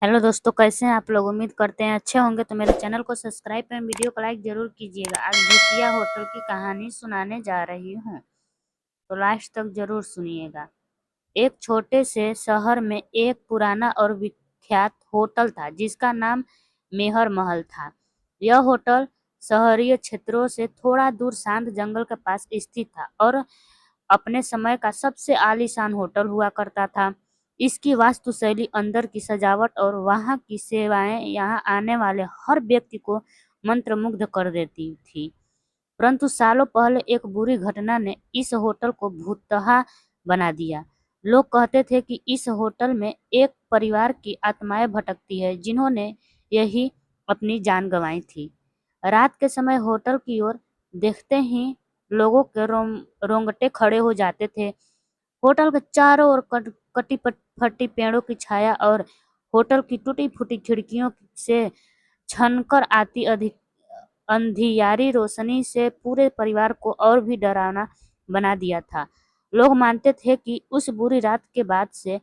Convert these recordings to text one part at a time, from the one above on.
Hello दोस्तों, कैसे हैं आप लोग। उम्मीद करते हैं अच्छे होंगे। तो मेरे चैनल को सब्सक्राइब एंड वीडियो को लाइक जरूर कीजिएगा। आज भूतिया होटल की कहानी सुनाने जा रही हूँ, तो लास्ट तक जरूर सुनिएगा। एक छोटे से शहर में एक पुराना और विख्यात होटल था जिसका नाम मेहर महल था। यह होटल शहरीय क्षेत्रों से थोड़ा दूर शांत जंगल के पास स्थित था और अपने समय का सबसे आलीशान होटल हुआ करता था। इसकी वास्तुशैली, अंदर की सजावट और वहाँ की सेवाएं यहाँ आने वाले हर व्यक्ति को मंत्रमुग्ध कर देती थी। परंतु सालों पहले एक बुरी घटना ने इस होटल को भूतहा बना दिया। लोग कहते थे कि इस होटल में एक परिवार की आत्माएं भटकती है जिन्होंने यही अपनी जान गंवाई थी। रात के समय होटल की ओर देखते ही लोगों के रोंगटे खड़े हो जाते थे। होटल के चारों ओर कटी फटी पेड़ों की छाया और होटल की टूटी फूटी खिड़कियों से छनकर आती अंधियारी रोशनी से पूरे परिवार को और भी डरावना बना दिया था। लोग मानते थे कि उस बुरी रात के बाद से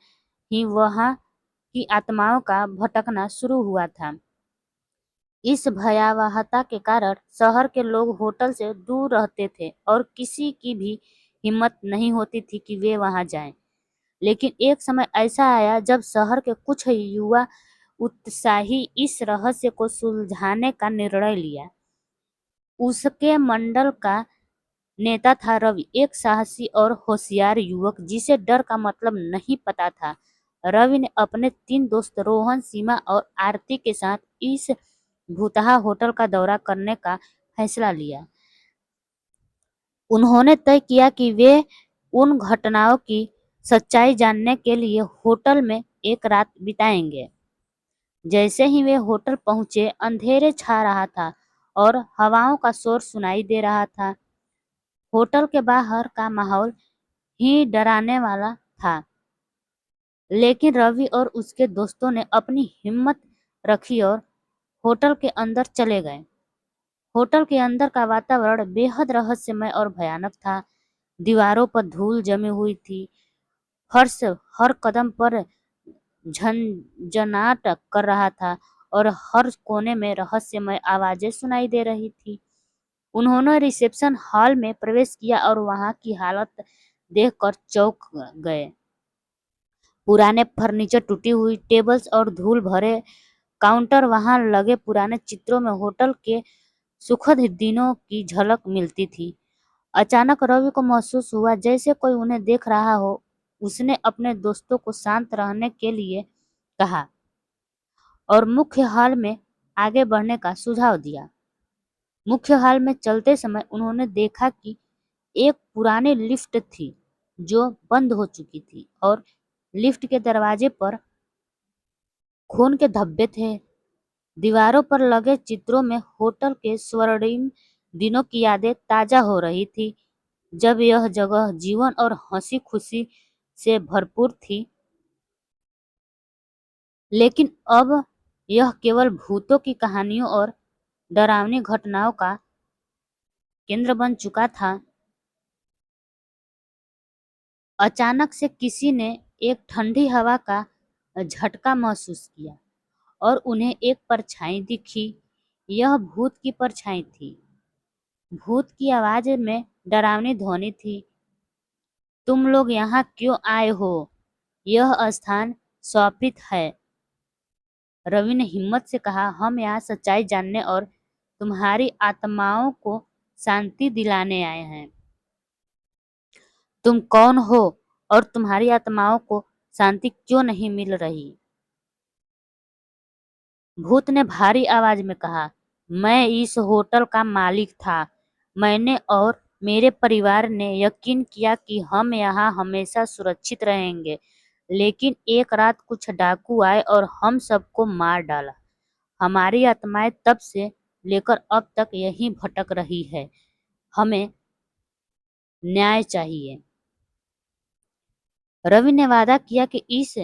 ही वहां की आत्माओं का भटकना शुरू हुआ था। इस भयावहता के कारण शहर के लोग होटल से दूर रहते थे और किसी की भी हिम्मत नहीं होती थी कि वे वहां जाएं। लेकिन एक समय ऐसा आया जब शहर के कुछ युवा उत्साही इस रहस्य को सुलझाने का निर्णय लिया। उसके मंडल का नेता था रवि, एक साहसी और होशियार युवक जिसे डर का मतलब नहीं पता था। रवि ने अपने 3 दोस्त रोहन, सीमा और आरती के साथ इस भूतहा होटल का दौरा करने का फैसला लिया। उन्होंने तय किया कि वे उन घटनाओं की सच्चाई जानने के लिए होटल में एक रात बिताएंगे। जैसे ही वे होटल पहुंचे, अंधेरे छा रहा था और हवाओं का शोर सुनाई दे रहा था। होटल के बाहर का माहौल ही डराने वाला था, लेकिन रवि और उसके दोस्तों ने अपनी हिम्मत रखी और होटल के अंदर चले गए। होटल के अंदर का वातावरण बेहद रहस्यमय और भयानक था। दीवारों पर धूल जमी हुई थी, फर्श हर कदम पर झंझनाट कर रहा था और हर कोने में रहस्यमय आवाजें सुनाई दे रही थी। उन्होंने रिसेप्शन हॉल में प्रवेश किया और वहां की हालत देखकर चौंक गए। पुराने फर्नीचर, टूटी हुई टेबल्स और धूल भरे काउंटर, वहां लगे पुराने चित्रों में होटल के सुखद दिनों की झलक मिलती थी। अचानक रवि को महसूस हुआ जैसे कोई उन्हें देख रहा हो। उसने अपने दोस्तों को शांत रहने के लिए कहा और मुख्य हॉल में आगे बढ़ने का सुझाव दिया। मुख्य हॉल में चलते समय उन्होंने देखा कि एक पुरानी लिफ्ट थी जो बंद हो चुकी थी और लिफ्ट के दरवाजे पर खून के धब्बे थे। दीवारों पर लगे चित्रों में होटल के स्वर्णिम दिनों की यादें ताजा हो रही थी, जब यह जगह जीवन और हंसी खुशी से भरपूर थी। लेकिन अब यह केवल भूतों की कहानियों और डरावनी घटनाओं का केंद्र बन चुका था। अचानक से किसी ने एक ठंडी हवा का झटका महसूस किया और उन्हें एक परछाई दिखी। यह भूत की परछाई थी। भूत की आवाज में डरावनी ध्वनि थी, तुम लोग यहाँ क्यों आए हो? यह स्थान शोभित है। रवि ने हिम्मत से कहा, हम यहाँ सच्चाई जानने और तुम्हारी आत्माओं को शांति दिलाने आए हैं। तुम कौन हो और तुम्हारी आत्माओं को शांति क्यों नहीं मिल रही? भूत ने भारी आवाज में कहा, मैं इस होटल का मालिक था। मैंने और मेरे परिवार ने यकीन किया कि हम यहाँ हमेशा सुरक्षित रहेंगे, लेकिन एक रात कुछ डाकू आए और हम सबको मार डाला। हमारी आत्माएं तब से लेकर अब तक यहीं भटक रही है। हमें न्याय चाहिए। रवि ने वादा किया कि इस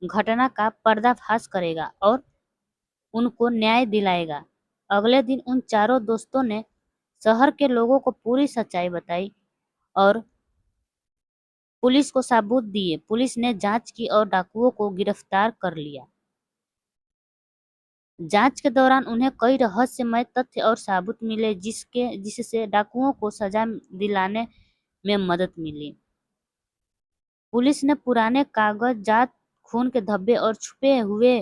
घटना का पर्दाफाश करेगा और उनको न्याय दिलाएगा। अगले दिन उन चारों दोस्तों ने शहर के लोगों को पूरी सच्चाई बताई और पुलिस को सबूत दिए। पुलिस ने जांच की और डाकुओं को गिरफ्तार कर लिया। जांच के दौरान उन्हें कई रहस्यमय तथ्य और सबूत मिले जिससे डाकुओं को सजा दिलाने में मदद मिली। पुलिस ने पुराने कागजात, खून के धब्बे और छुपे हुए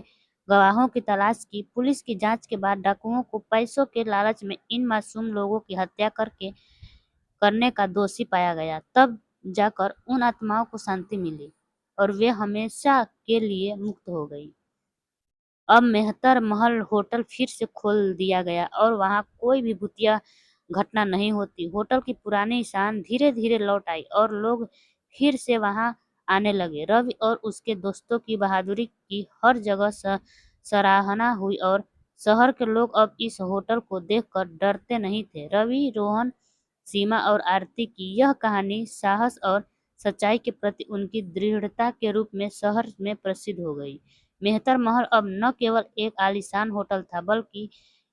गवाहों की तलाश की। पुलिस की जांच के बाद डाकुओं को पैसों के लालच में इन मासूम लोगों की हत्या करने का दोषी पाया गया। तब जाकर उन आत्माओं को शांति मिली और वे हमेशा के लिए मुक्त हो गई। अब मेहतर महल होटल फिर से खोल दिया गया और वहां कोई भी भूतिया घटना नहीं होती। होटल की पुरानी शान धीरे धीरे लौट आई और लोग फिर से वहां आने लगे। रवि और उसके दोस्तों की बहादुरी की हर जगह सराहना हुई और शहर के लोग अब इस होटल को देखकर डरते नहीं थे। रवि, रोहन, सीमा और आरती की यह कहानी साहस और सच्चाई के प्रति उनकी दृढ़ता के रूप में शहर में प्रसिद्ध हो गई। मेहतर महल अब न केवल एक आलीशान होटल था बल्कि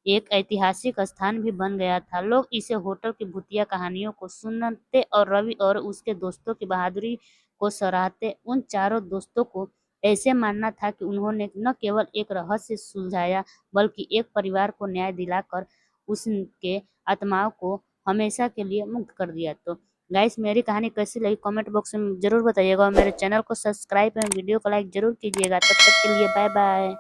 एक ऐतिहासिक स्थान भी बन गया था। लोग इसे होटल की भूतिया कहानियों को सुनते और रवि और उसके दोस्तों की बहादुरी को सराहते। उन चारों दोस्तों को ऐसे मानना था कि उन्होंने न केवल एक रहस्य सुलझाया बल्कि एक परिवार को न्याय दिलाकर उसके आत्माओं को हमेशा के लिए मुक्त कर दिया। तो गाइस, मेरी कहानी कैसी लगी कमेंट बॉक्स में जरूर बताइएगा और मेरे चैनल को सब्सक्राइब एवं वीडियो को लाइक जरूर कीजिएगा। तब तक के लिए बाय बाय।